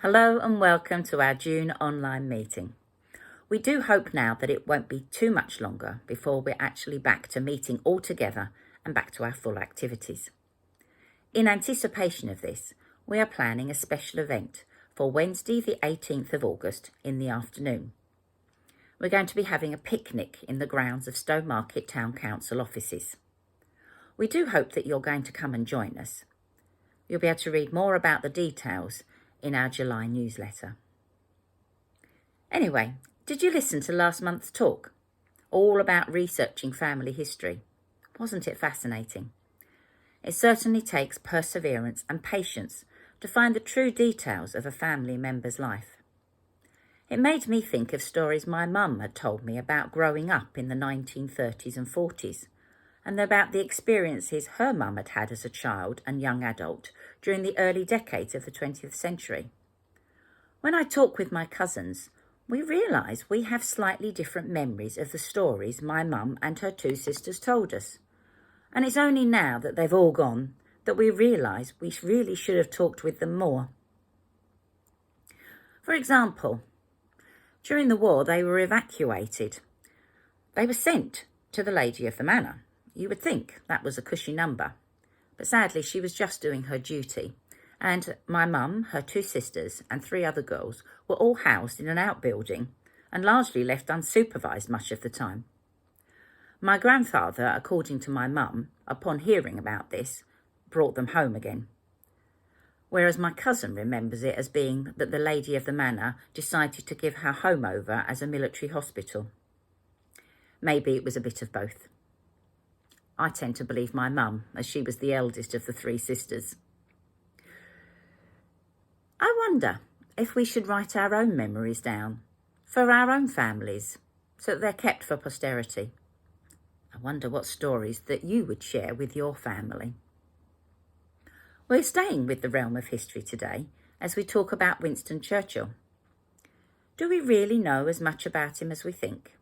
Hello and welcome to our June online meeting. We do hope now that it won't be too much longer before we're actually back to meeting all together and back to our full activities. In anticipation of this, we are planning a special event for Wednesday the 18th of August in the afternoon. We're going to be having a picnic in the grounds of Stowmarket Town Council offices. We do hope that you're going to come and join us. You'll be able to read more about the details in our July newsletter. Anyway, did you listen to last month's talk? All about researching family history. Wasn't it fascinating? It certainly takes perseverance and patience to find the true details of a family member's life. It made me think of stories my mum had told me about growing up in the 1930s and 40s, and about the experiences her mum had had as a child and young adult during the early decades of the 20th century. When I talk with my cousins, we realise we have slightly different memories of the stories my mum and her two sisters told us. And it's only now that they've all gone that we realise we really should have talked with them more. For example, during the war they were evacuated. They were sent to the Lady of the Manor. You would think that was a cushy number, but sadly she was just doing her duty, and my mum, her two sisters and three other girls were all housed in an outbuilding and largely left unsupervised much of the time. My grandfather, according to my mum, upon hearing about this, brought them home again, whereas my cousin remembers it as being that the Lady of the Manor decided to give her home over as a military hospital. Maybe it was a bit of both. I tend to believe my mum, as she was the eldest of the three sisters. I wonder if we should write our own memories down for our own families so that they're kept for posterity. I wonder what stories that you would share with your family. We're staying with the realm of history today as we talk about Winston Churchill. Do we really know as much about him as we think?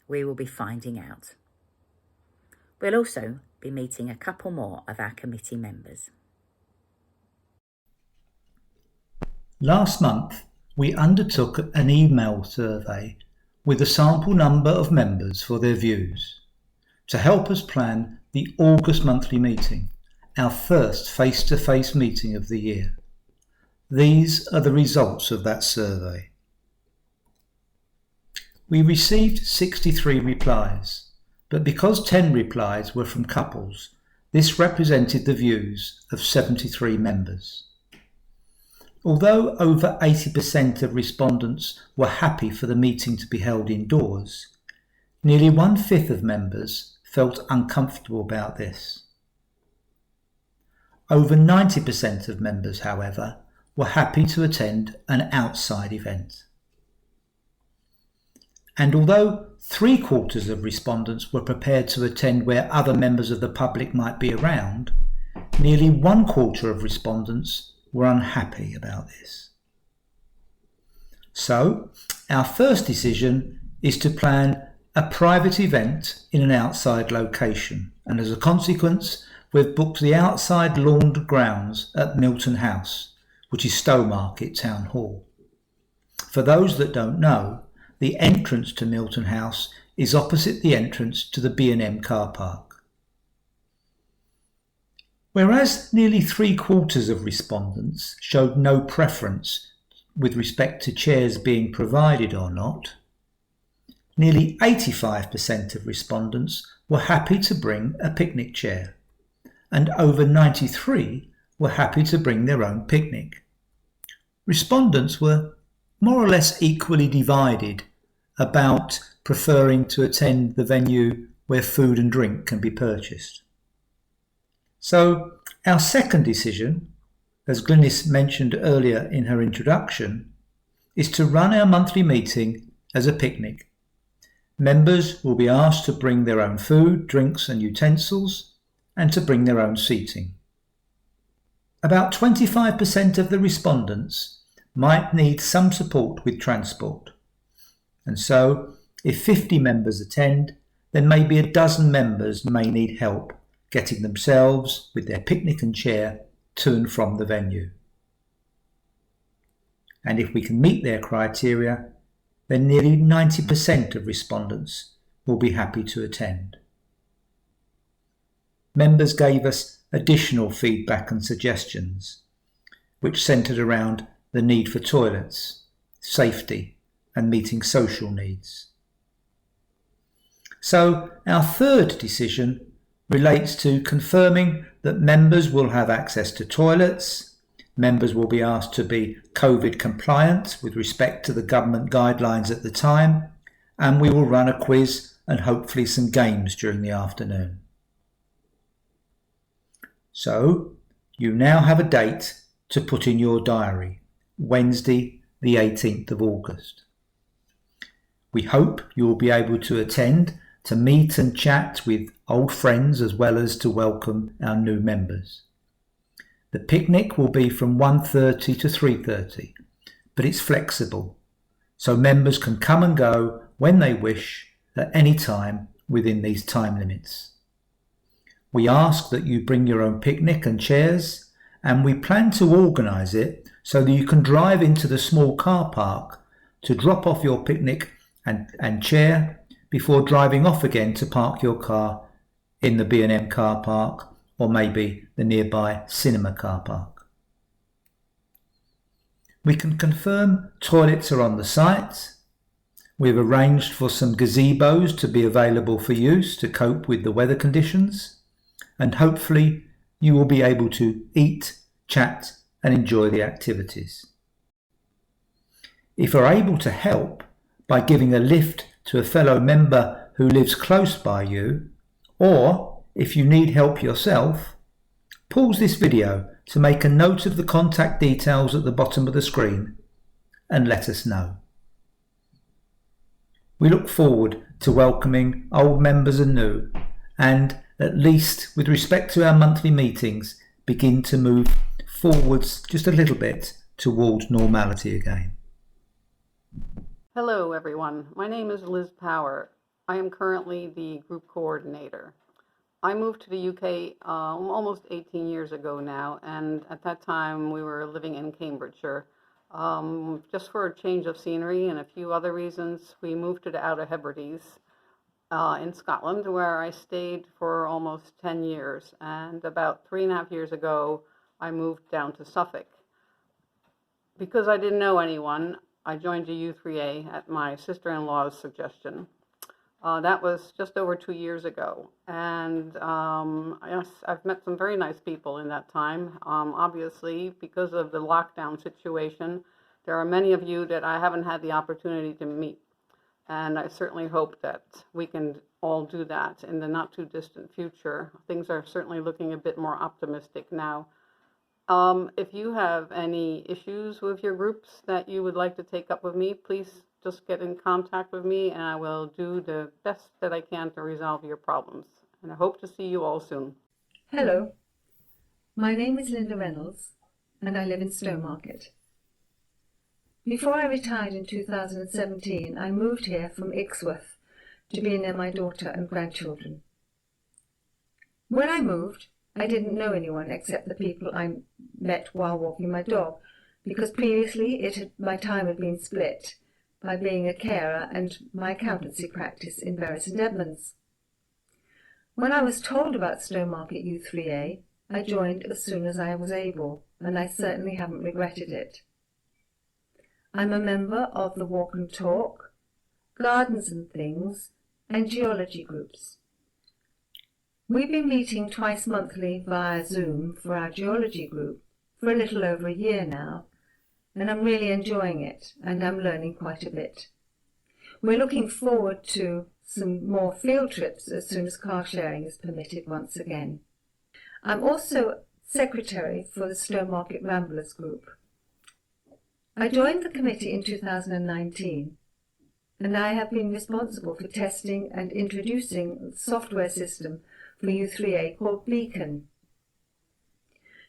We will be finding out. We'll also be meeting a couple more of our committee members. Last month, we undertook an email survey with a sample number of members for their views to help us plan the August monthly meeting, our first face-to-face meeting of the year. These are the results of that survey. We received 63 replies. But because 10 replies were from couples, this represented the views of 73 members. Although over 80% of respondents were happy for the meeting to be held indoors, nearly 1/5 of members felt uncomfortable about this. Over 90% of members, however, were happy to attend an outside event. And although 3/4 of respondents were prepared to attend where other members of the public might be around, nearly 1/4 of respondents were unhappy about this. So, our first decision is to plan a private event in an outside location, and as a consequence, we've booked the outside lawned grounds at Milton House, which is Stowmarket Town Hall. For those that don't know, the entrance to Milton House is opposite the entrance to the B&M car park. Whereas nearly 3/4 of respondents showed no preference with respect to chairs being provided or not, nearly 85% of respondents were happy to bring a picnic chair, and over 93 were happy to bring their own picnic. Respondents were more or less equally divided about preferring to attend the venue where food and drink can be purchased. So our second decision, as Glynis mentioned earlier in her introduction, is to run our monthly meeting as a picnic. Members will be asked to bring their own food, drinks and utensils, and to bring their own seating. About 25% of the respondents might need some support with transport. And so, if 50 members attend, then maybe a dozen members may need help getting themselves with their picnic and chair to and from the venue. and if we can meet their criteria, then nearly 90% of respondents will be happy to attend. Members gave us additional feedback and suggestions, which centred around the need for toilets, safety, and meeting social needs. So our third decision relates to confirming that members will have access to toilets, members will be asked to be COVID compliant with respect to the government guidelines at the time, and we will run a quiz and hopefully some games during the afternoon. So you now have a date to put in your diary, Wednesday the 18th of August. We hope you will be able to attend to meet and chat with old friends as well as to welcome our new members. The picnic will be from 1:30 to 3:30, but it's flexible, so members can come and go when they wish at any time within these time limits. We ask that you bring your own picnic and chairs, and we plan to organise it so that you can drive into the small car park to drop off your picnic and chair before driving off again to park your car in the B&M car park or maybe the nearby cinema car park. We can confirm toilets are on the site. We've arranged for some gazebos to be available for use to cope with the weather conditions, and hopefully you will be able to eat, chat and enjoy the activities. If you're able to help by giving a lift to a fellow member who lives close by you, or if you need help yourself, pause this video to make a note of the contact details at the bottom of the screen and let us know. We look forward to welcoming old members and new, and at least with respect to our monthly meetings, begin to move forwards just a little bit towards normality again. Hello everyone, my name is Liz Power. I am currently the group coordinator. I moved to the UK almost 18 years ago now, and at that time we were living in Cambridgeshire. Just for a change of scenery and a few other reasons, we moved to the Outer Hebrides in Scotland, where I stayed for almost 10 years, and about 3.5 years ago I moved down to Suffolk. Because I didn't know anyone, I joined a U3A at my sister-in-law's suggestion. That was just over 2 years ago, and I've met some very nice people in that time. Obviously, because of the lockdown situation, there are many of you that I haven't had the opportunity to meet, and I certainly hope that we can all do that in the not too distant future. Things are certainly looking a bit more optimistic now. If you have any issues with your groups that you would like to take up with me, please just get in contact with me and I will do the best that I can to resolve your problems. And I hope to see you all soon. Hello, my name is Linda Reynolds and I live in Stowmarket. Before I retired in 2017, I moved here from Ixworth to be near my daughter and grandchildren. When I moved, I didn't know anyone except the people I met while walking my dog, because previously my time had been split by being a carer and my accountancy practice in Bury St Edmunds. When I was told about Stowmarket U3A, I joined as soon as I was able, and I certainly haven't regretted it. I'm a member of the Walk and Talk, Gardens and Things, and geology groups. We've been meeting twice monthly via Zoom for our geology group for a little over a year now, and I'm really enjoying it, and I'm learning quite a bit. We're looking forward to some more field trips as soon as car sharing is permitted once again. I'm also secretary for the Stowmarket Ramblers group. I joined the committee in 2019, and I have been responsible for testing and introducing a software system for U3A called Beacon.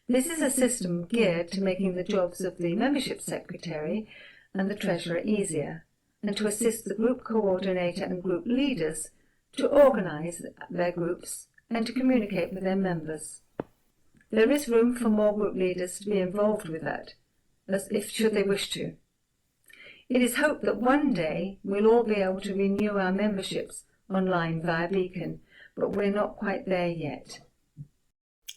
This is a system geared to making the jobs of the membership secretary and the treasurer easier, and to assist the group coordinator and group leaders to organise their groups and to communicate with their members. There is room for more group leaders to be involved with that, as if should they wish to. It is hoped that one day we'll all be able to renew our memberships online via Beacon, but we're not quite there yet.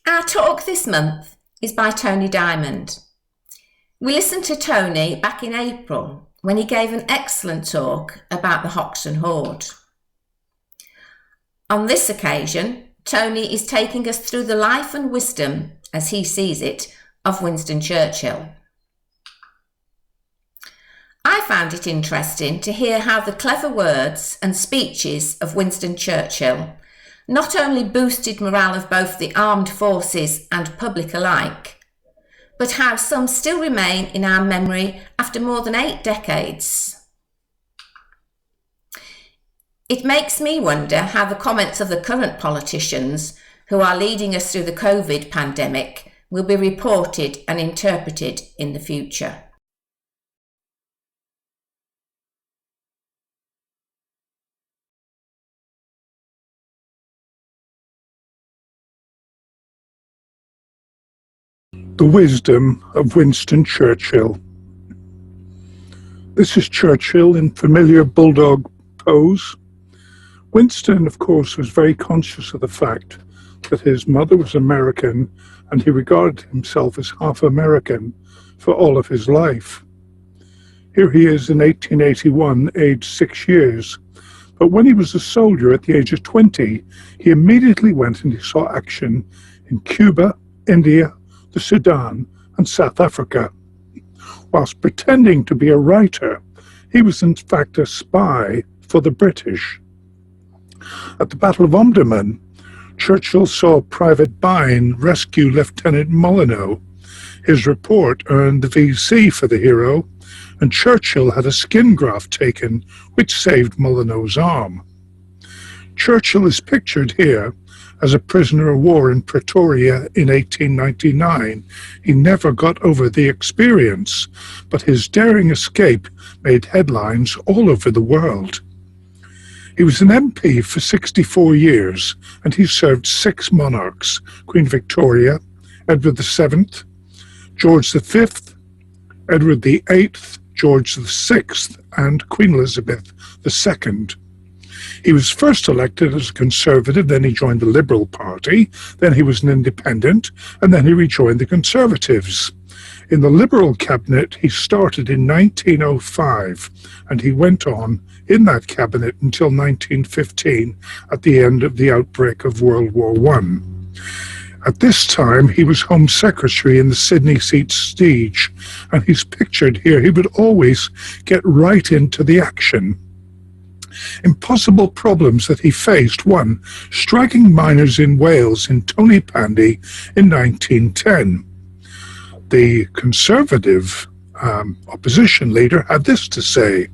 Our talk this month is by Tony Diamond. We listened to Tony back in April when he gave an excellent talk about the Hoxton Hoard. On this occasion, Tony is taking us through the life and wisdom, as he sees it, of Winston Churchill. I found it interesting to hear how the clever words and speeches of Winston Churchill not only boosted morale of both the armed forces and public alike, but how some still remain in our memory after more than 8 decades. It makes me wonder how the comments of the current politicians who are leading us through the COVID pandemic will be reported and interpreted in the future. The wisdom of Winston Churchill. This is Churchill in familiar bulldog pose. Winston, of course, was very conscious of the fact that his mother was American and he regarded himself as half American for all of his life. Here he is in 1881, aged 6 years. But when he was a soldier at the age of 20, he immediately went and he saw action in Cuba, India, the Sudan, and South Africa. Whilst pretending to be a writer, he was in fact a spy for the British. At the Battle of Omdurman, Churchill saw Private Byne rescue Lieutenant Molyneux. His report earned the VC for the hero, and Churchill had a skin graft taken, which saved Molyneux's arm. Churchill is pictured here as a prisoner of war in Pretoria in 1899. He never got over the experience, but his daring escape made headlines all over the world. He was an MP for 64 years, and he served 6 monarchs: Queen Victoria, Edward VII, George V, Edward VIII, George VI, and Queen Elizabeth II. He was first elected as a Conservative, then he joined the Liberal Party, then he was an Independent, and then he rejoined the Conservatives. In the Liberal cabinet, he started in 1905, and he went on in that cabinet until 1915, at the end of the outbreak of World War I. At this time, he was Home Secretary in the Sydney seat siege, and he's pictured here. He would always get right into the action. Impossible problems that he faced: 1. Striking miners in Wales in Tonypandy in 1910. The Conservative opposition leader had this to say: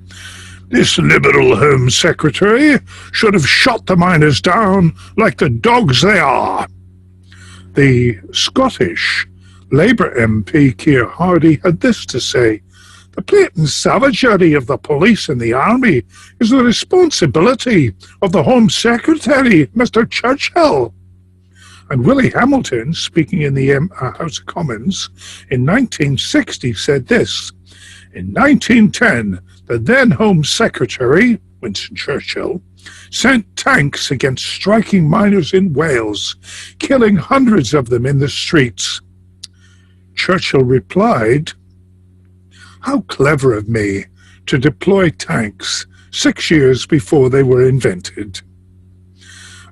"This Liberal Home Secretary should have shot the miners down like the dogs they are." The Scottish Labour MP Keir Hardie had this to say: "The blatant savagery of the police and the army is the responsibility of the Home Secretary, Mr. Churchill." And Willie Hamilton, speaking in the House of Commons in 1960, said this: "In 1910, the then Home Secretary, Winston Churchill, sent tanks against striking miners in Wales, killing hundreds of them in the streets." Churchill replied, "How clever of me to deploy tanks 6 years before they were invented."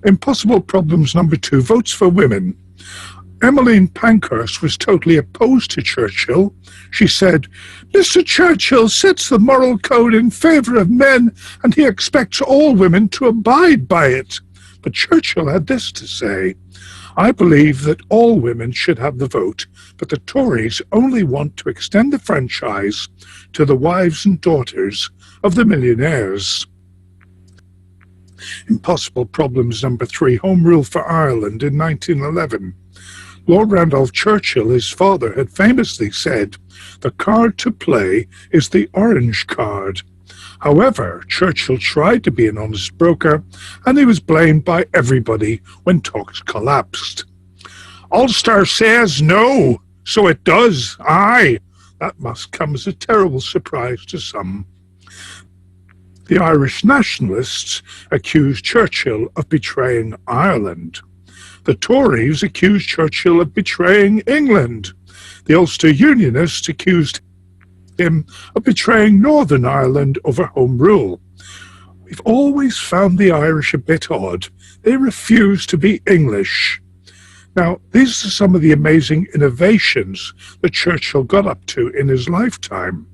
Impossible problems number 2, votes for women. Emmeline Pankhurst was totally opposed to Churchill. She said, "Mr. Churchill sets the moral code in favour of men, and he expects all women to abide by it." But Churchill had this to say: "I believe that all women should have the vote, but the Tories only want to extend the franchise to the wives and daughters of the millionaires." Impossible problems number 3, Home Rule for Ireland in 1911. Lord Randolph Churchill, his father, had famously said, "The card to play is the orange card." However, Churchill tried to be an honest broker, and he was blamed by everybody when talks collapsed. "Ulster says no, so it does, aye. That must come as a terrible surprise to some. The Irish nationalists accused Churchill of betraying Ireland. The Tories accused Churchill of betraying England. The Ulster Unionists accused him of betraying Northern Ireland over Home Rule. We've always found the Irish a bit odd. They refuse to be English. Now, these are some of the amazing innovations that Churchill got up to in his lifetime.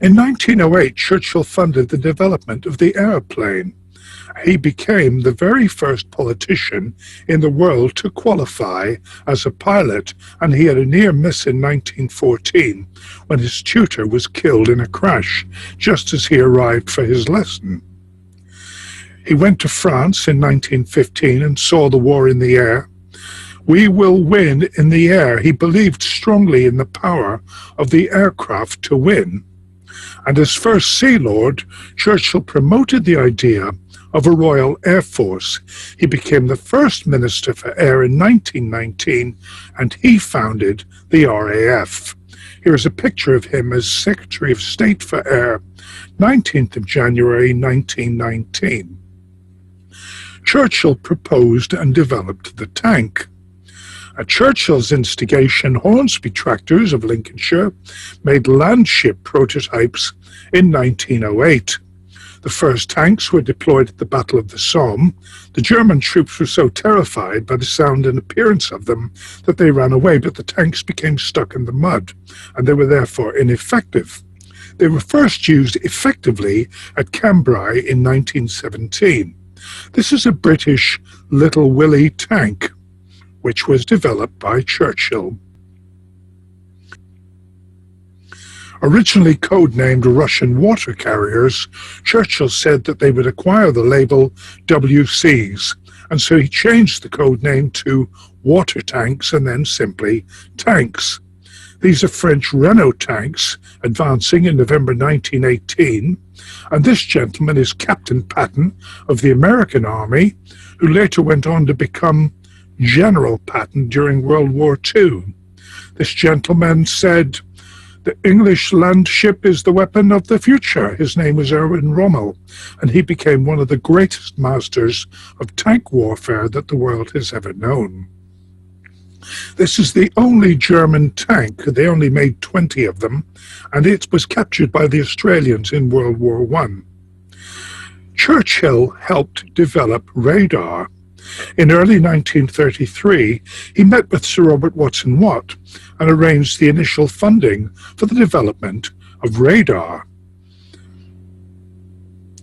In 1908, Churchill funded the development of the airplane. He became the very first politician in the world to qualify as a pilot, and he had a near miss in 1914 when his tutor was killed in a crash just as he arrived for his lesson. He went to France in 1915 and saw the war in the air. We will win in the air. He believed strongly in the power of the aircraft to win. And as first Sea Lord, Churchill promoted the idea of a Royal Air Force. He became the first Minister for Air in 1919, and he founded the RAF. Here's a picture of him as Secretary of State for Air, 19th of January 1919. Churchill proposed and developed the tank. At Churchill's instigation, Hornsby Tractors of Lincolnshire made landship prototypes in 1908. The first tanks were deployed at the Battle of the Somme. The German troops were so terrified by the sound and appearance of them that they ran away, but the tanks became stuck in the mud, and they were therefore ineffective. They were first used effectively at Cambrai in 1917. This is a British Little Willie tank, which was developed by Churchill. Originally codenamed Russian water carriers, Churchill said that they would acquire the label WCs, and so he changed the code name to water tanks and then simply tanks. These are French Renault tanks advancing in November 1918, and this gentleman is Captain Patton of the American Army, who later went on to become General Patton during World War II. This gentleman said, "The English landship is the weapon of the future." His name was Erwin Rommel, and he became one of the greatest masters of tank warfare that the world has ever known. This is the only German tank. They only made 20 of them, and it was captured by the Australians in World War I. Churchill helped develop radar. In early 1933, he met with Sir Robert Watson-Watt and arranged the initial funding for the development of radar.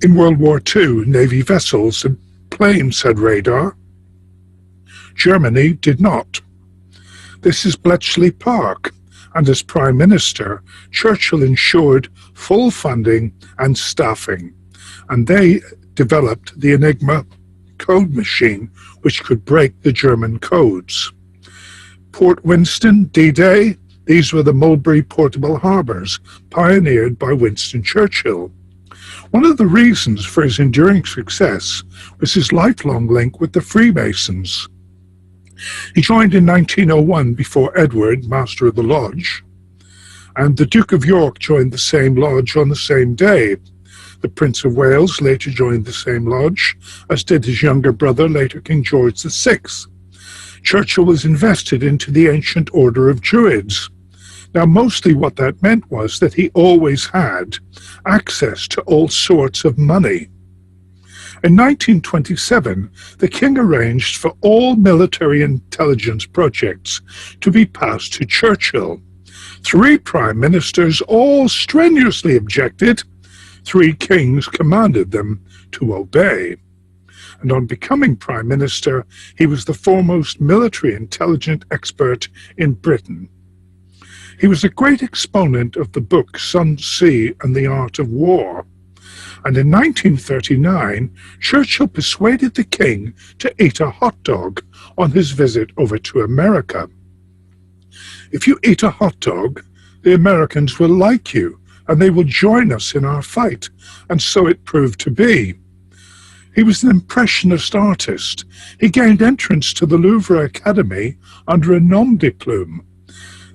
In World War II, Navy vessels and planes had radar. Germany did not. This is Bletchley Park, and as Prime Minister, Churchill ensured full funding and staffing, and they developed the Enigma code machine, which could break the German codes. Port Winston, D-Day, these were the Mulberry portable harbours, pioneered by Winston Churchill. One of the reasons for his enduring success was his lifelong link with the Freemasons. He joined in 1901 before Edward, Master of the Lodge, and the Duke of York joined the same lodge on the same day. The Prince of Wales later joined the same lodge, as did his younger brother, later King George VI. Churchill was invested into the ancient order of Druids. Now, mostly what that meant was that he always had access to all sorts of money. In 1927, the king arranged for all military intelligence projects to be passed to Churchill. 3 prime ministers all strenuously objected. 3 kings commanded them to obey. And on becoming prime minister, he was the foremost military intelligence expert in Britain. He was a great exponent of the book Sun Tzu and the Art of War. And in 1939, Churchill persuaded the king to eat a hot dog on his visit over to America. If you eat a hot dog, the Americans will like you, and they will join us in our fight, and so it proved to be. He was an impressionist artist. He gained entrance to the Louvre Academy under a nom de plume.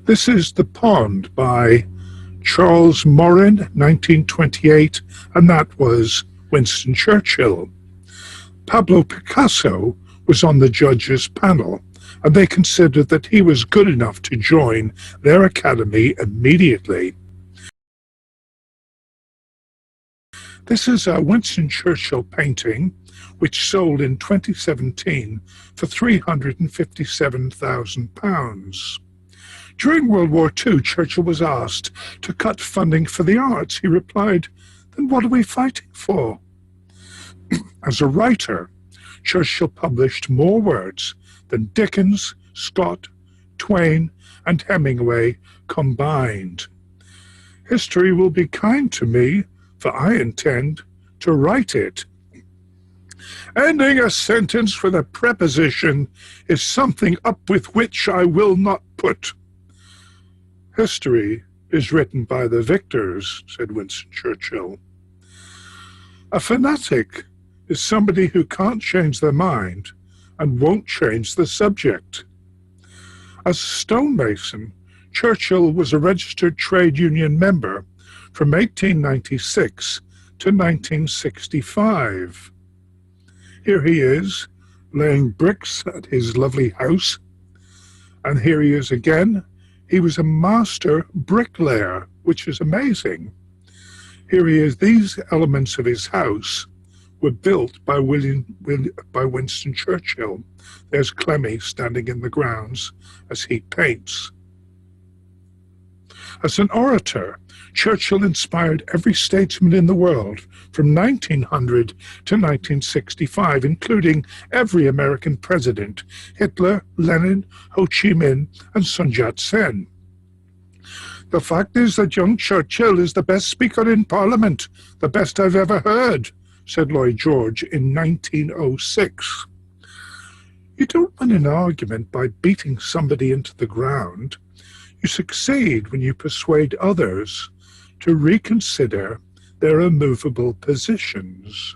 This is The Pond by Charles Morin, 1928, and that was Winston Churchill. Pablo Picasso was on the judges' panel, and they considered that he was good enough to join their academy immediately. This is a Winston Churchill painting, which sold in 2017 for £357,000. During World War II, Churchill was asked to cut funding for the arts. He replied, "Then what are we fighting for?" As a writer, Churchill published more words than Dickens, Scott, Twain, and Hemingway combined. History will be kind to me, for I intend to write it. Ending a sentence with a preposition is something up with which I will not put. History is written by the victors, said Winston Churchill. A fanatic is somebody who can't change their mind and won't change the subject. As a stonemason, Churchill was a registered trade union member from 1896 to 1965. Here he is, laying bricks at his lovely house, and here he is again. He was a master bricklayer, which is amazing. Here he is. These elements of his house were built by Winston Churchill. There's Clemmy standing in the grounds as he paints. As an orator, Churchill inspired every statesman in the world from 1900 to 1965, including every American president, Hitler, Lenin, Ho Chi Minh, and Sun Yat-sen. The fact is that young Churchill is the best speaker in Parliament, the best I've ever heard, said Lloyd George in 1906. You don't win an argument by beating somebody into the ground. You succeed when you persuade others to reconsider their immovable positions.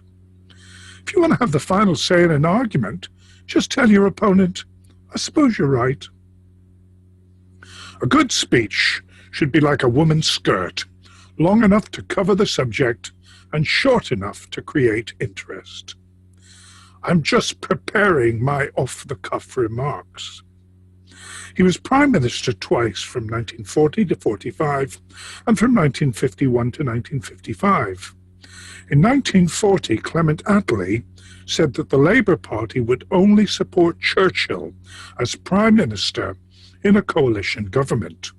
If you want to have the final say in an argument, just tell your opponent, "I suppose you're right." A good speech should be like a woman's skirt, long enough to cover the subject and short enough to create interest. I'm just preparing my off-the-cuff remarks. He was Prime Minister twice, from 1940 to 45 and from 1951 to 1955. In 1940, Clement Attlee said that the Labour Party would only support Churchill as Prime Minister in a coalition government.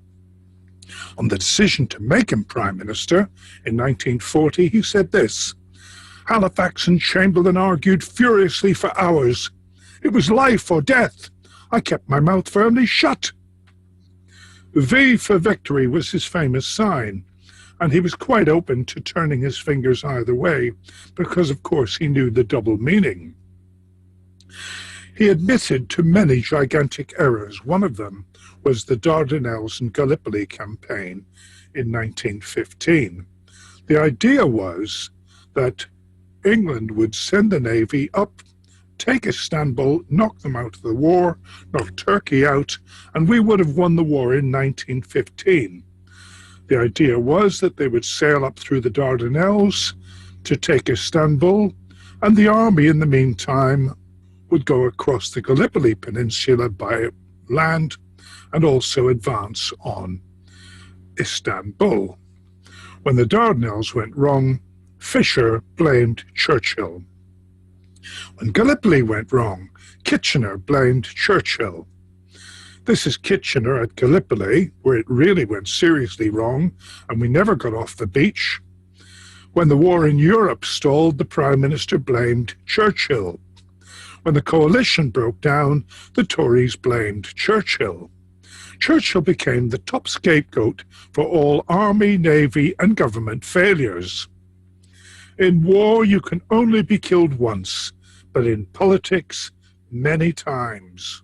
On the decision to make him Prime Minister in 1940, he said this: "Halifax and Chamberlain argued furiously for hours. It was life or death. I kept my mouth firmly shut." V for victory was his famous sign, and he was quite open to turning his fingers either way, because of course he knew the double meaning. He admitted to many gigantic errors. One of them was the Dardanelles and Gallipoli campaign in 1915. The idea was that England would send the Navy up, take Istanbul, knock them out of the war, knock Turkey out, and we would have won the war in 1915. The idea was that they would sail up through the Dardanelles to take Istanbul, and the army in the meantime would go across the Gallipoli Peninsula by land and also advance on Istanbul. When the Dardanelles went wrong, Fisher blamed Churchill. When Gallipoli went wrong, Kitchener blamed Churchill. This is Kitchener at Gallipoli, where it really went seriously wrong, and we never got off the beach. When the war in Europe stalled, the Prime Minister blamed Churchill. When the coalition broke down, the Tories blamed Churchill. Churchill became the top scapegoat for all army, navy, and government failures. In war, you can only be killed once, but in politics, many times.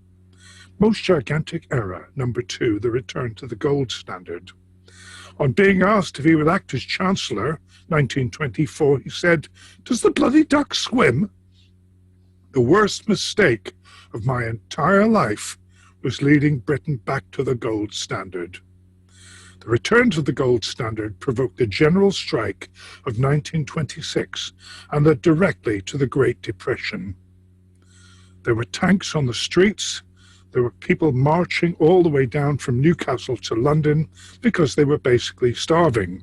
Most gigantic error, number 2, the return to the gold standard. On being asked if he would act as Chancellor, 1924, he said, "Does the bloody duck swim?" The worst mistake of my entire life was leading Britain back to the gold standard. The return to the gold standard provoked the general strike of 1926 and led directly to the Great Depression. There were tanks on the streets. There were people marching all the way down from Newcastle to London because they were basically starving.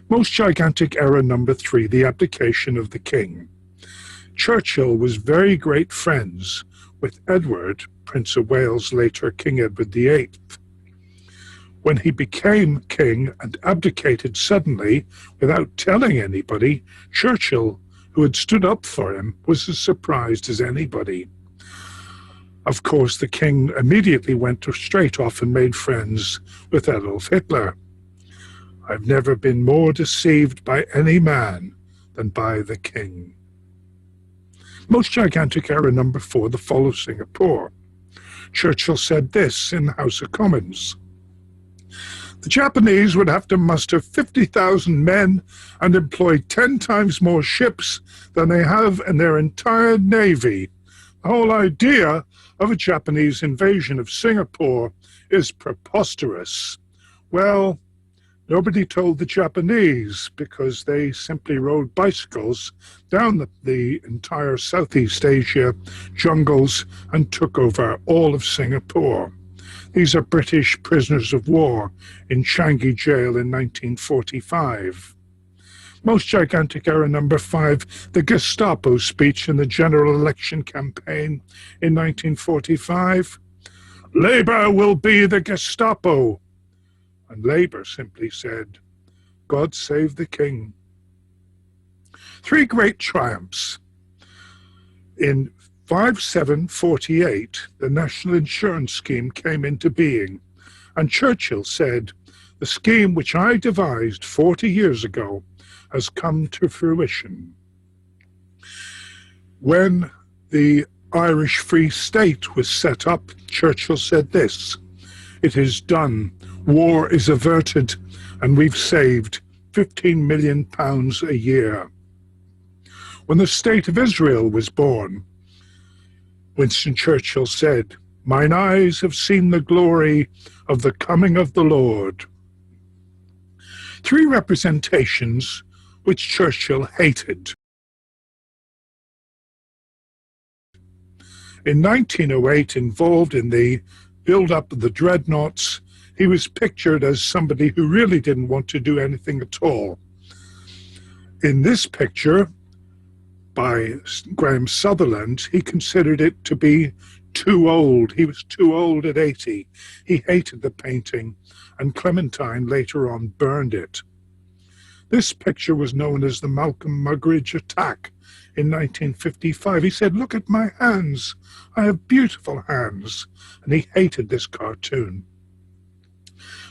Most gigantic error number 3, the abdication of the king. Churchill was very great friends with Edward, Prince of Wales, later King Edward VIII. When he became king and abdicated suddenly without telling anybody, Churchill, who had stood up for him, was as surprised as anybody. Of course, the king immediately went straight off and made friends with Adolf Hitler. I've never been more deceived by any man than by the king. Most gigantic error number 4, the fall of Singapore. Churchill said this in the House of Commons. The Japanese would have to muster 50,000 men and employ 10 times more ships than they have in their entire navy. The whole idea of a Japanese invasion of Singapore is preposterous. Well, nobody told the Japanese because they simply rode bicycles down the entire Southeast Asia jungles and took over all of Singapore. These are British prisoners of war in Changi Jail in 1945. Most gigantic error number 5, the Gestapo speech in the general election campaign in 1945. Labour will be the Gestapo. And Labour simply said, God save the King. 3 great triumphs. In 5748, the National Insurance Scheme came into being, and Churchill said, the scheme which I devised 40 years ago has come to fruition. When the Irish Free State was set up, Churchill said this, it is done, war is averted, and we've saved £15 million a year. When the State of Israel was born, Winston Churchill said, mine eyes have seen the glory of the coming of the Lord. 3 representations which Churchill hated. In 1908, involved in the build-up of the dreadnoughts, he was pictured as somebody who really didn't want to do anything at all. In this picture, by Graham Sutherland, he considered it to be too old. He was too old at 80. He hated the painting, and Clementine later on burned it. This picture was known as the Malcolm Muggeridge attack in 1955. He said, look at my hands. I have beautiful hands. And he hated this cartoon.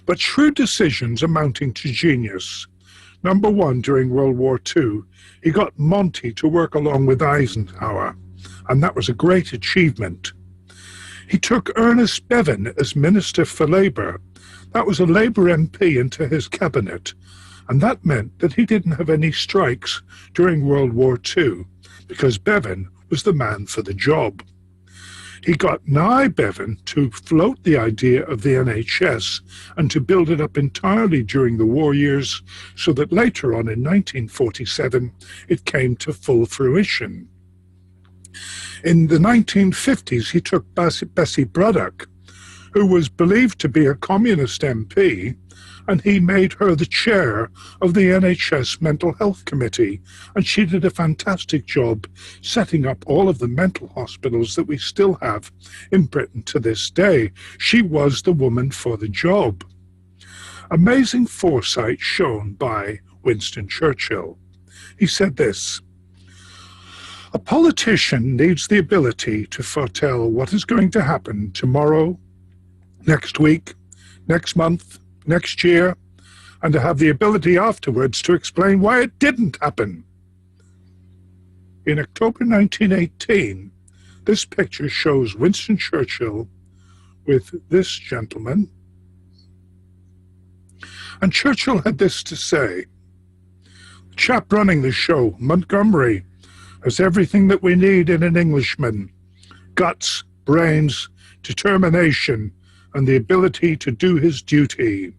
But shrewd decisions amounting to genius. Number 1, during World War II, he got Monty to work along with Eisenhower, and that was a great achievement. He took Ernest Bevin as Minister for Labour. That was a Labour MP into his cabinet, and that meant that he didn't have any strikes during World War II, because Bevin was the man for the job. He got Nye Bevin to float the idea of the NHS and to build it up entirely during the war years, so that later on in 1947 it came to full fruition. In the 1950s, he took Bessie Braddock, who was believed to be a communist MP, and he made her the chair of the NHS Mental Health Committee, and she did a fantastic job setting up all of the mental hospitals that we still have in Britain to this day. She was the woman for the job. Amazing foresight shown by Winston Churchill. He said this, a politician needs the ability to foretell what is going to happen tomorrow, next week, next month, next year, and to have the ability afterwards to explain why it didn't happen. In October 1918, this picture shows Winston Churchill with this gentleman, and Churchill had this to say, the chap running the show, Montgomery, has everything that we need in an Englishman, guts, brains, determination, and the ability to do his duty.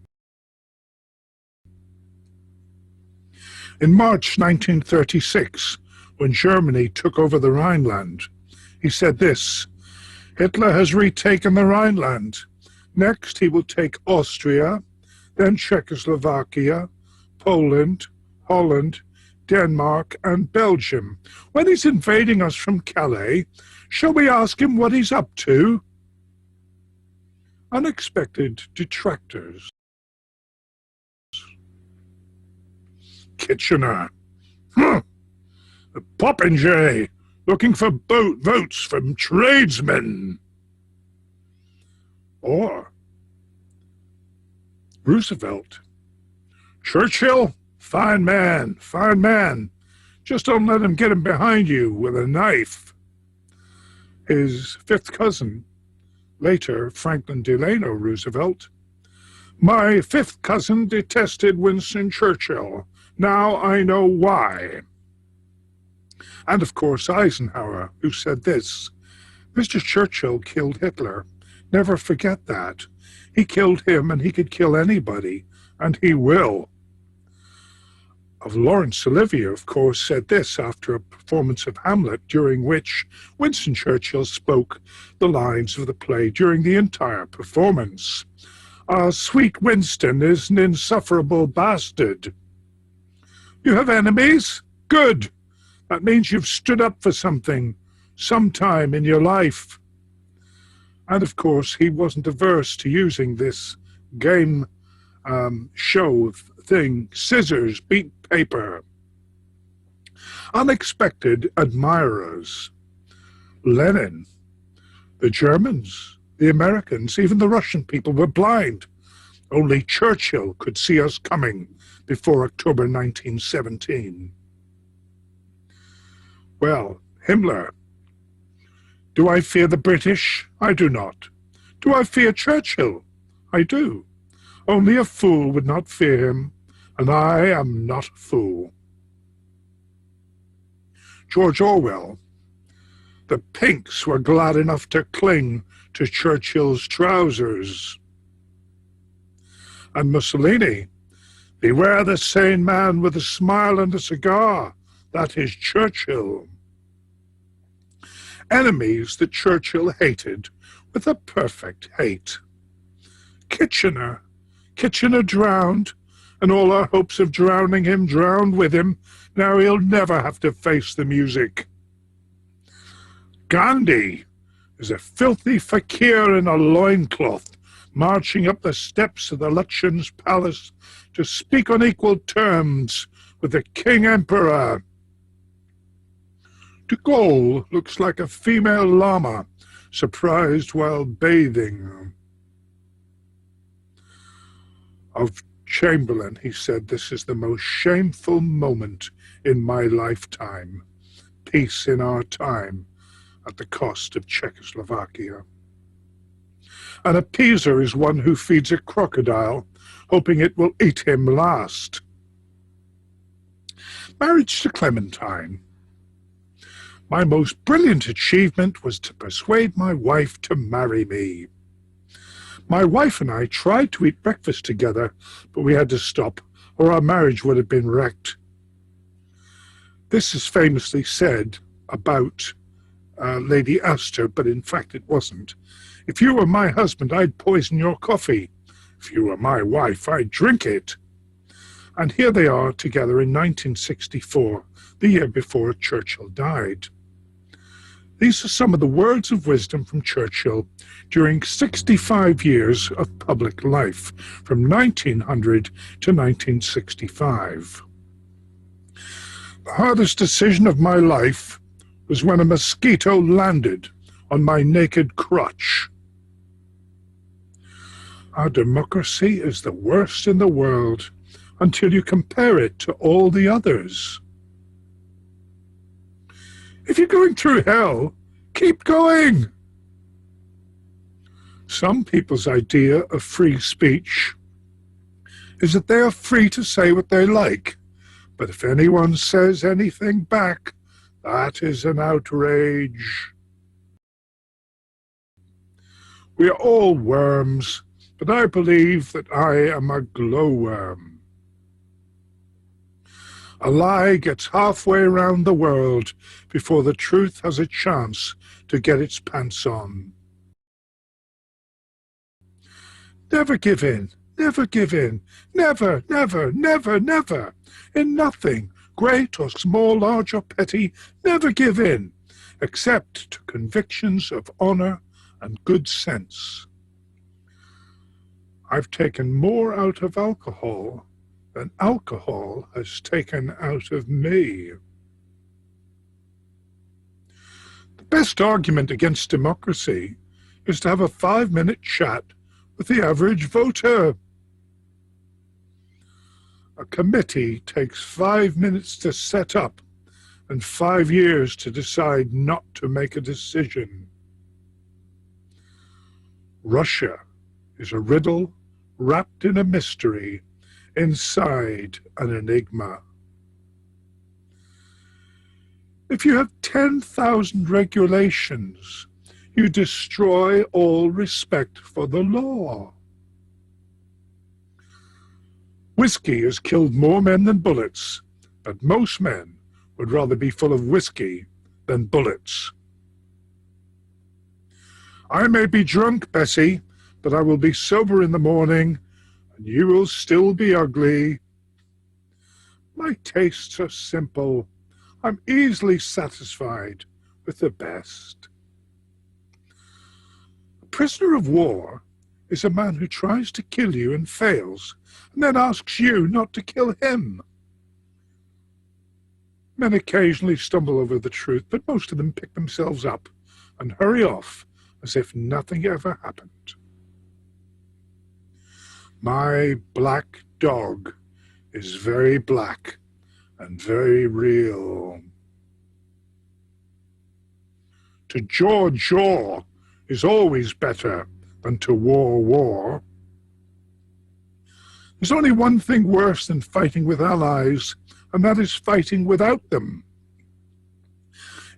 In March 1936, when Germany took over the Rhineland, he said this: "Hitler has retaken the Rhineland. Next he will take Austria, then Czechoslovakia, Poland, Holland, Denmark, and Belgium. When he's invading us from Calais, shall we ask him what he's up to?" Unexpected detractors. Kitchener. A popinjay looking for votes from tradesmen. Or Roosevelt. Churchill, fine man, fine man. Just don't let him get him behind you with a knife. His fifth cousin, later Franklin Delano Roosevelt. My fifth cousin detested Winston Churchill. Now I know why. And of course Eisenhower, who said this: "Mr. Churchill killed Hitler. Never forget that. He killed him and he could kill anybody, and he will." Of Laurence Olivier, of course, said this after a performance of Hamlet, during which Winston Churchill spoke the lines of the play during the entire performance. "Our sweet Winston is an insufferable bastard." You have enemies? Good. That means you've stood up for something, sometime in your life. And of course, he wasn't averse to using this game show thing: scissors beat paper. Unexpected admirers. Lenin, the Germans, the Americans, even the Russian people were blind. Only Churchill could see us coming before October 1917. Well, Himmler. Do I fear the British? I do not. Do I fear Churchill? I do. Only a fool would not fear him, and I am not a fool. George Orwell. The Pinks were glad enough to cling to Churchill's trousers. And Mussolini. Beware the sane man with a smile and a cigar. That is Churchill. Enemies that Churchill hated with a perfect hate. Kitchener. Kitchener drowned, and all our hopes of drowning him drowned with him. Now he'll never have to face the music. Gandhi is a filthy fakir in a loincloth, marching up the steps of the Luxon's palace to speak on equal terms with the King Emperor. De Gaulle looks like a female llama, surprised while bathing. Of Chamberlain, he said, "This is the most shameful moment in my lifetime. Peace in our time, at the cost of Czechoslovakia." An appeaser is one who feeds a crocodile, hoping it will eat him last. Marriage to Clementine. My most brilliant achievement was to persuade my wife to marry me. My wife and I tried to eat breakfast together, but we had to stop, or our marriage would have been wrecked. This is famously said about Lady Astor, but in fact it wasn't. If you were my husband, I'd poison your coffee. If you were my wife, I'd drink it. And here they are together in 1964, the year before Churchill died. These are some of the words of wisdom from Churchill during 65 years of public life, from 1900 to 1965. The hardest decision of my life was when a mosquito landed on my naked crotch. Our democracy is the worst in the world until you compare it to all the others. If you're going through hell, keep going. Some people's idea of free speech is that they are free to say what they like, but if anyone says anything back, that is an outrage. We are all worms, but I believe that I am a glowworm. A lie gets halfway around the world before the truth has a chance to get its pants on. Never give in, never give in, never, never, never, never. In nothing, great or small, large or petty, never give in, except to convictions of honour and good sense. I've taken more out of alcohol than alcohol has taken out of me. The best argument against democracy is to have a 5-minute chat with the average voter. A committee takes 5 minutes to set up and 5 years to decide not to make a decision. Russia is a riddle wrapped in a mystery inside an enigma. If you have 10,000 regulations, you destroy all respect for the law. Whiskey has killed more men than bullets, but most men would rather be full of whiskey than bullets. I may be drunk, Bessie, but I will be sober in the morning, and you will still be ugly. My tastes are simple. I'm easily satisfied with the best. A prisoner of war is a man who tries to kill you and fails, and then asks you not to kill him. Men occasionally stumble over the truth, but most of them pick themselves up and hurry off as if nothing ever happened. My black dog is very black and very real. To jaw is always better than to war. There's only one thing worse than fighting with allies, and that is fighting without them.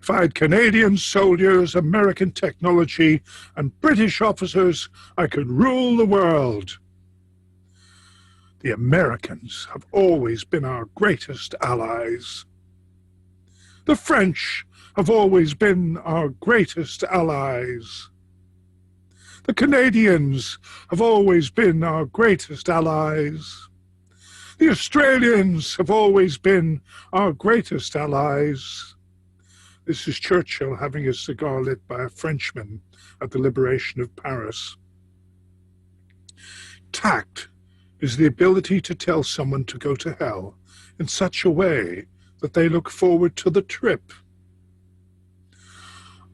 If I had Canadian soldiers, American technology, and British officers, I could rule the world. The Americans have always been our greatest allies. The French have always been our greatest allies. The Canadians have always been our greatest allies. The Australians have always been our greatest allies. This is Churchill having his cigar lit by a Frenchman at the liberation of Paris. Tact is the ability to tell someone to go to hell in such a way that they look forward to the trip.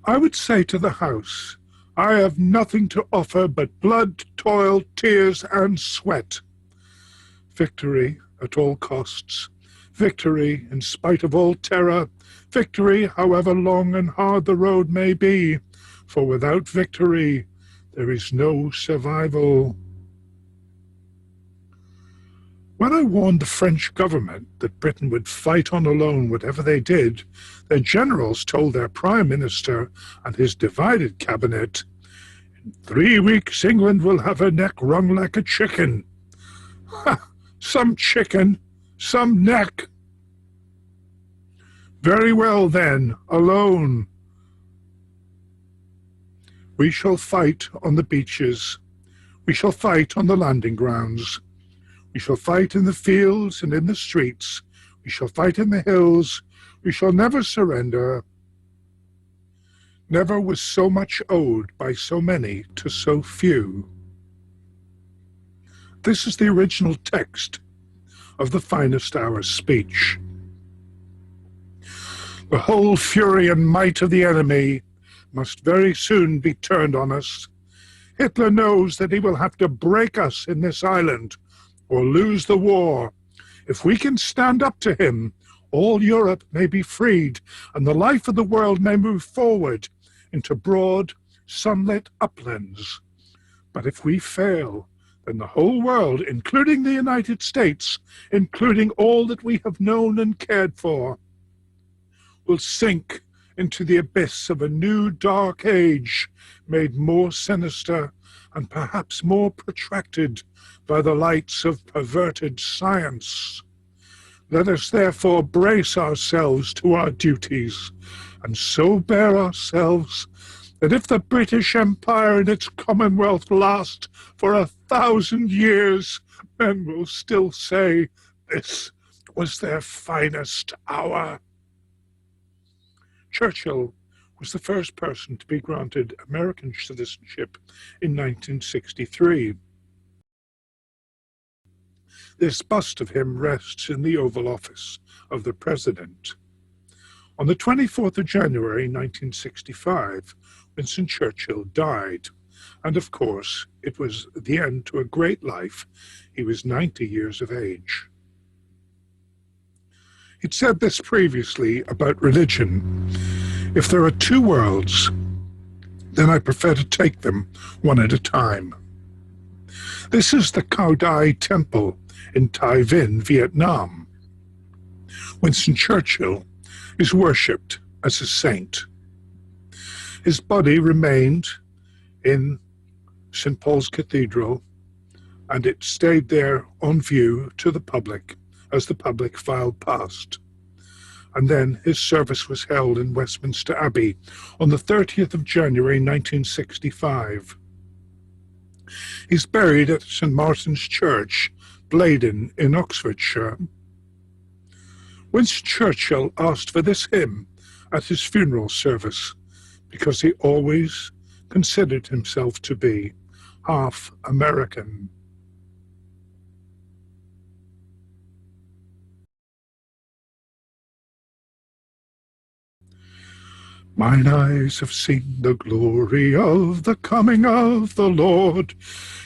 I would say to the House, I have nothing to offer but blood, toil, tears, and sweat. Victory at all costs. Victory in spite of all terror. Victory however long and hard the road may be. For without victory, there is no survival. When I warned the French government that Britain would fight on alone whatever they did, their generals told their Prime Minister and his divided cabinet, "In 3 weeks England will have her neck wrung like a chicken." Ha! Some chicken, some neck. Very well then, alone. We shall fight on the beaches. We shall fight on the landing grounds. We shall fight in the fields and in the streets. We shall fight in the hills. We shall never surrender. Never was so much owed by so many to so few. This is the original text of the Finest Hour's speech. The whole fury and might of the enemy must very soon be turned on us. Hitler knows that he will have to break us in this island or lose the war. If we can stand up to him, all Europe may be freed, and the life of the world may move forward into broad, sunlit uplands. But if we fail, then the whole world, including the United States, including all that we have known and cared for, will sink into the abyss of a new dark age, made more sinister and perhaps more protracted by the lights of perverted science. Let us therefore brace ourselves to our duties, and so bear ourselves that if the British Empire and its Commonwealth last for 1,000 years, men will still say this was their finest hour. Churchill was the first person to be granted American citizenship in 1963. This bust of him rests in the Oval Office of the President. On the 24th of January 1965, Winston Churchill died, and of course it was the end to a great life. He was 90 years of age. He'd said this previously about religion. If there are two worlds, then I prefer to take them one at a time. This is the Cao Dai Temple in Tay Vinh, Vietnam. Winston Churchill is worshipped as a saint. His body remained in St. Paul's Cathedral, and it stayed there on view to the public as the public filed past. And then his service was held in Westminster Abbey on the 30th of January 1965. He's buried at St. Martin's Church, Blaydon in Oxfordshire. Winston Churchill asked for this hymn at his funeral service because he always considered himself to be half American. Mine eyes have seen the glory of the coming of the Lord.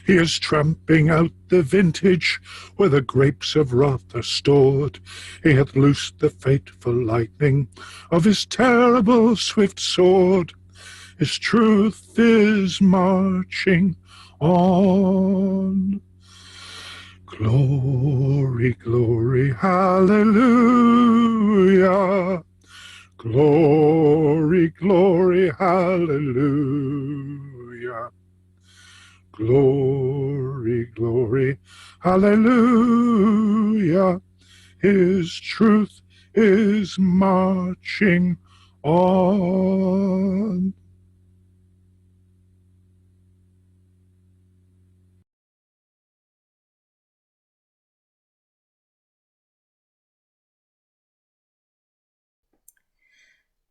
He is tramping out the vintage where the grapes of wrath are stored. He hath loosed the fateful lightning of his terrible swift sword. His truth is marching on. Glory, glory, hallelujah. Glory, glory, hallelujah. Glory, glory, hallelujah. His truth is marching on.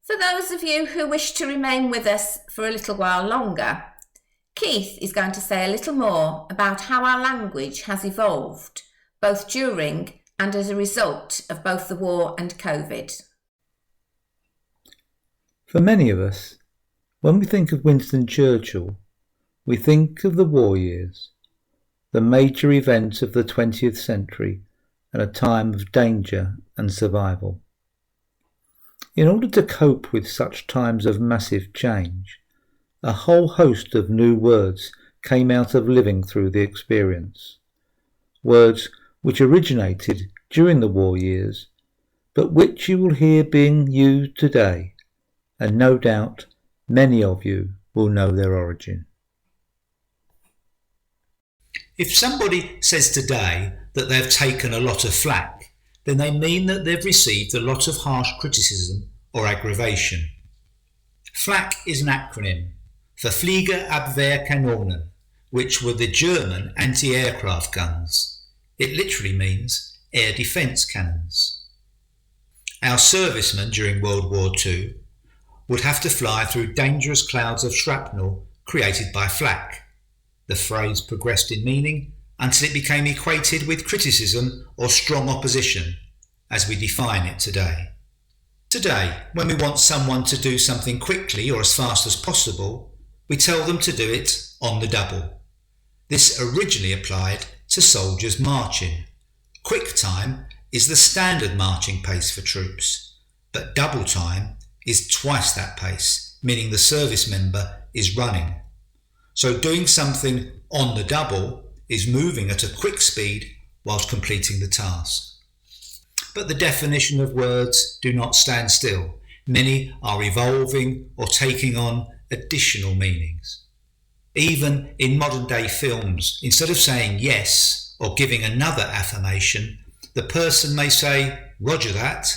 For those of you who wish to remain with us for a little while longer, Keith is going to say a little more about how our language has evolved, both during and as a result of both the war and COVID. For many of us, when we think of Winston Churchill, we think of the war years, the major events of the 20th century and a time of danger and survival. In order to cope with such times of massive change, a whole host of new words came out of living through the experience. Words which originated during the war years, but which you will hear being used today, and no doubt many of you will know their origin. If somebody says today that they've taken a lot of flack, then they mean that they've received a lot of harsh criticism or aggravation. Flak is an acronym for Fliegerabwehrkanonen, which were the German anti-aircraft guns. It literally means air defence cannons. Our servicemen during World War II would have to fly through dangerous clouds of shrapnel created by flak. The phrase progressed in meaning until it became equated with criticism or strong opposition, as we define it today. Today, when we want someone to do something quickly or as fast as possible, we tell them to do it on the double. This originally applied to soldiers marching. Quick time is the standard marching pace for troops, but double time is twice that pace, meaning the service member is running. So doing something on the double is moving at a quick speed whilst completing the task. But the definition of words do not stand still. many are evolving or taking on additional meanings. Even in modern day films, instead of saying yes or giving another affirmation, the person may say, "Roger that."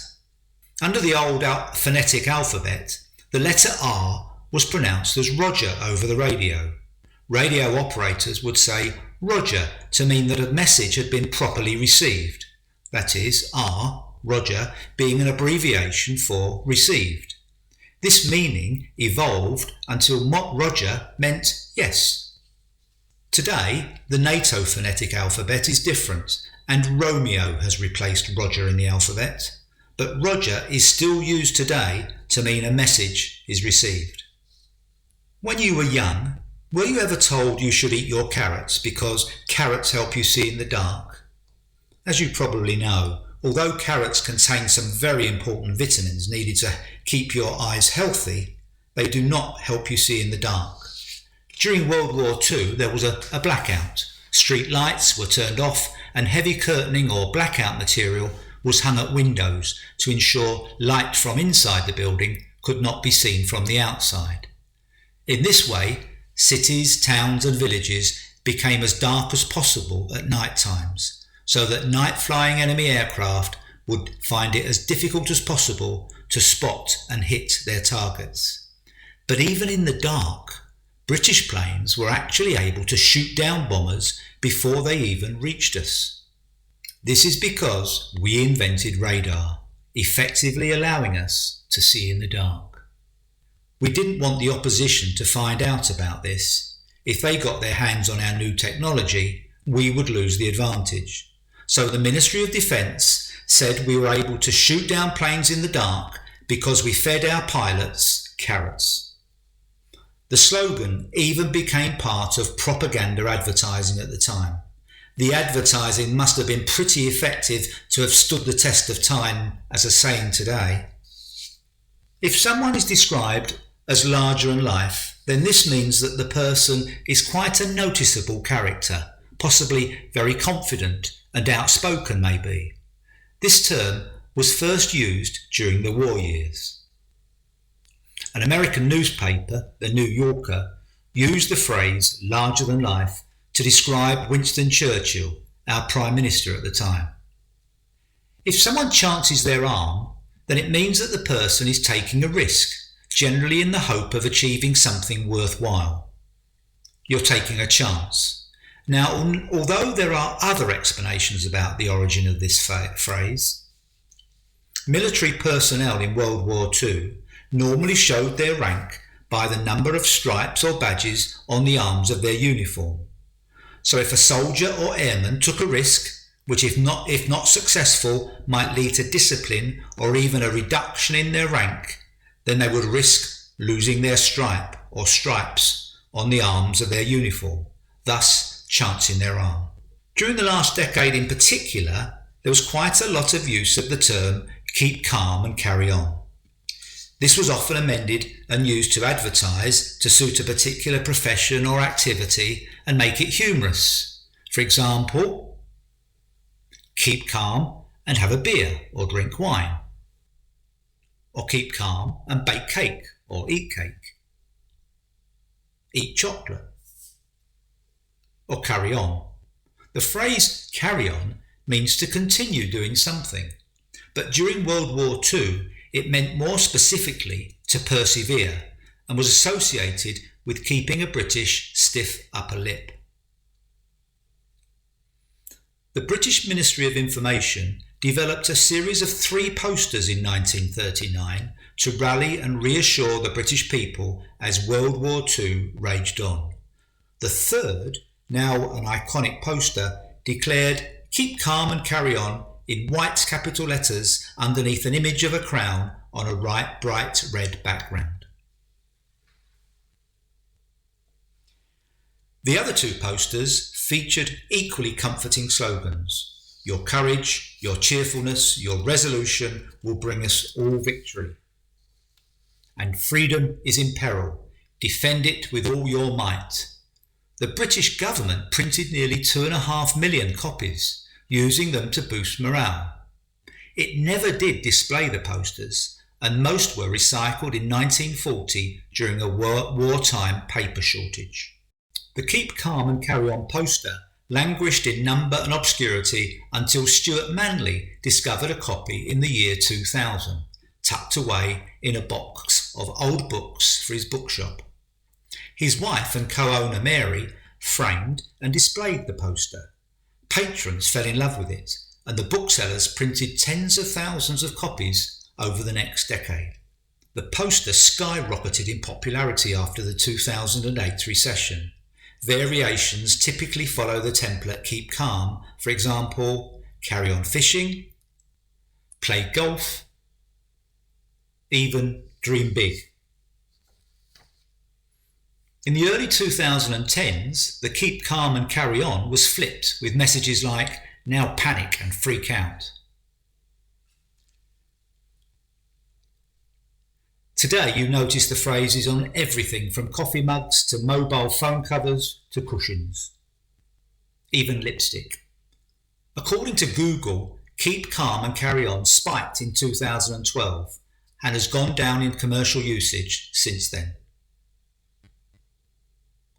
Under the old phonetic alphabet, the letter R was pronounced as Roger over the radio. Radio operators would say Roger to mean that a message had been properly received. That is, R, Roger, being an abbreviation for received. This meaning evolved until Roger meant yes. Today, the NATO phonetic alphabet is different, and Romeo has replaced Roger in the alphabet, but Roger is still used today to mean a message is received. When you were young, were you ever told you should eat your carrots because carrots help you see in the dark? As you probably know, although carrots contain some very important vitamins needed to keep your eyes healthy, they do not help you see in the dark. During World War II, there was a blackout. Street lights were turned off and heavy curtaining or blackout material was hung at windows to ensure light from inside the building could not be seen from the outside. In this way, cities, towns and villages became as dark as possible at night times, so that night-flying enemy aircraft would find it as difficult as possible to spot and hit their targets. But even in the dark, British planes were actually able to shoot down bombers before they even reached us. This is because we invented radar, effectively allowing us to see in the dark. We didn't want the opposition to find out about this. If they got their hands on our new technology, we would lose the advantage. So the Ministry of Defence said we were able to shoot down planes in the dark because we fed our pilots carrots. The slogan even became part of propaganda advertising at the time. The advertising must have been pretty effective to have stood the test of time as a saying today. If someone is described as larger than life, then this means that the person is quite a noticeable character, possibly very confident and outspoken maybe. This term was first used during the war years. An American newspaper, The New Yorker, used the phrase larger than life to describe Winston Churchill, our Prime Minister at the time. If someone chances their arm, then it means that the person is taking a risk, generally in the hope of achieving something worthwhile. You're taking a chance. Now, although there are other explanations about the origin of this phrase, military personnel in World War II normally showed their rank by the number of stripes or badges on the arms of their uniform. So if a soldier or airman took a risk, which if not successful might lead to discipline or even a reduction in their rank, then they would risk losing their stripe or stripes on the arms of their uniform, thus chancing their arm. During the last decade in particular, there was quite a lot of use of the term keep calm and carry on. This was often amended and used to advertise to suit a particular profession or activity and make it humorous. For example, keep calm and have a beer or drink wine. Or keep calm and bake cake or eat cake. Eat chocolate. Or carry on. The phrase carry on means to continue doing something, but during World War II it meant more specifically to persevere and was associated with keeping a British stiff upper lip. The British Ministry of Information developed a series of 3 posters in 1939 to rally and reassure the British people as World War II raged on. The third, now an iconic poster, declared "Keep calm and carry on" in white capital letters underneath an image of a crown on a bright red background. The other 2 posters featured equally comforting slogans. Your courage, your cheerfulness, your resolution will bring us all victory. And freedom is in peril. Defend it with all your might. The British government printed nearly 2.5 million copies, using them to boost morale. It never did display the posters, and most were recycled in 1940 during a wartime paper shortage. The Keep Calm and Carry On poster languished in number and obscurity until Stuart Manley discovered a copy in the year 2000, tucked away in a box of old books for his bookshop. His wife and co-owner Mary framed and displayed the poster. Patrons fell in love with it, and the booksellers printed tens of thousands of copies over the next decade. The poster skyrocketed in popularity after the 2008 recession. Variations typically follow the template Keep Calm, for example, carry on fishing, play golf, even dream big. In the early 2010s, the Keep Calm and Carry On was flipped with messages like, now panic and freak out. Today you notice the phrases on everything from coffee mugs to mobile phone covers to cushions, even lipstick. According to Google, Keep Calm and Carry On spiked in 2012 and has gone down in commercial usage since then.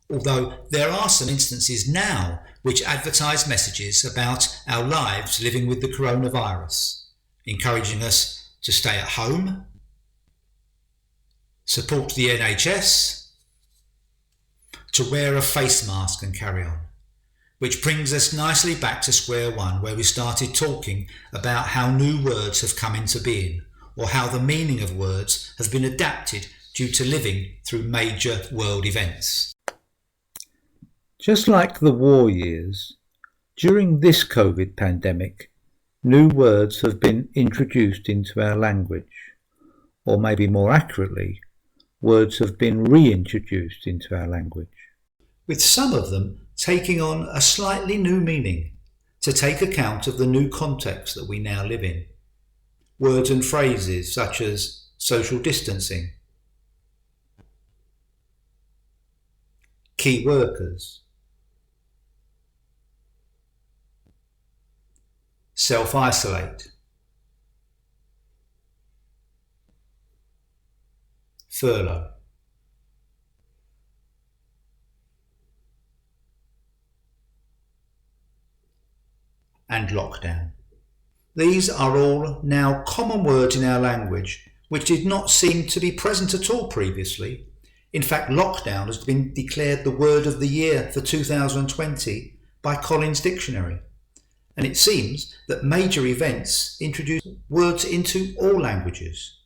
Although there are some instances now which advertise messages about our lives living with the coronavirus, encouraging us to stay at home, support the NHS, to wear a face mask and carry on. Which brings us nicely back to square one, where we started talking about how new words have come into being, or how the meaning of words has been adapted due to living through major world events. Just like the war years, during this COVID pandemic, new words have been introduced into our language, or maybe more accurately, words have been reintroduced into our language. With some of them taking on a slightly new meaning to take account of the new context that we now live in. Words and phrases such as social distancing, key workers, self-isolate, furlough. And lockdown. These are all now common words in our language, which did not seem to be present at all previously. In fact, lockdown has been declared the word of the year for 2020 by Collins Dictionary. And it seems that major events introduce words into all languages.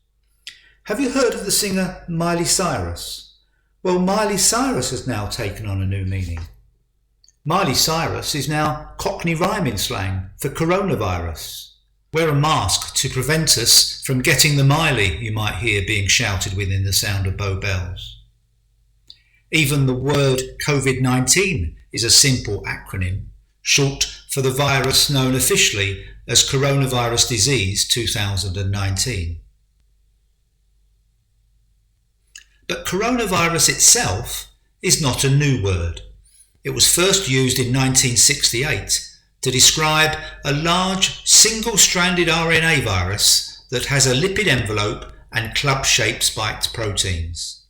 Have you heard of the singer Miley Cyrus? Well, Miley Cyrus has now taken on a new meaning. Miley Cyrus is now Cockney rhyming slang for coronavirus. Wear a mask to prevent us from getting the Miley you might hear being shouted within the sound of Bow Bells. Even the word COVID-19 is a simple acronym, short for the virus known officially as Coronavirus Disease 2019. But coronavirus itself is not a new word. It was first used in 1968 to describe a large single-stranded RNA virus that has a lipid envelope and club-shaped spiked proteins.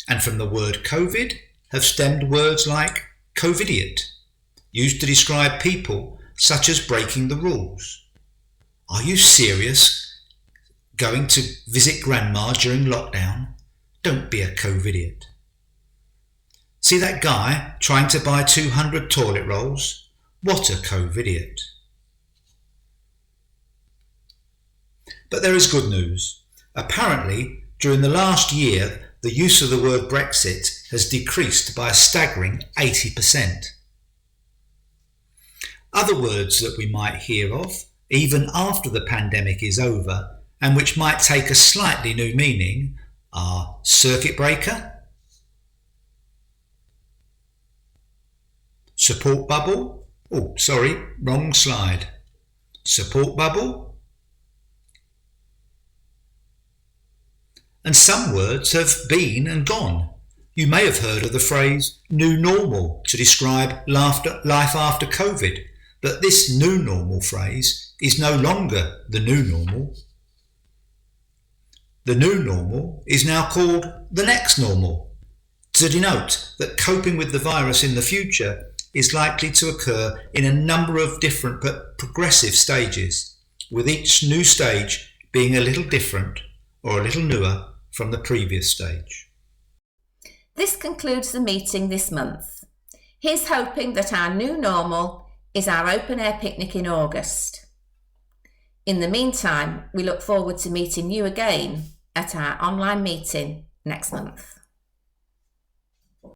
And from the word COVID have stemmed words like COVIDiot, used to describe people such as breaking the rules. Are you serious? Going to visit grandma during lockdown? Don't be a COVIDiot. See that guy trying to buy 200 toilet rolls? What a COVIDiot. But there is good news. Apparently, during the last year, the use of the word Brexit has decreased by a staggering 80%. Other words that we might hear of, even after the pandemic is over, and which might take a slightly new meaning, are circuit breaker, support bubble, wrong slide, support bubble, and some words have been and gone. You may have heard of the phrase new normal to describe life after COVID, But this new normal phrase is no longer the new normal. The new normal is now called the next normal, to denote that coping with the virus in the future is likely to occur in a number of different but progressive stages, with each new stage being a little different or a little newer from the previous stage. This concludes the meeting this month. Here's hoping that our new normal is our open air picnic in August. In the meantime, we look forward to meeting you again at our online meeting next month.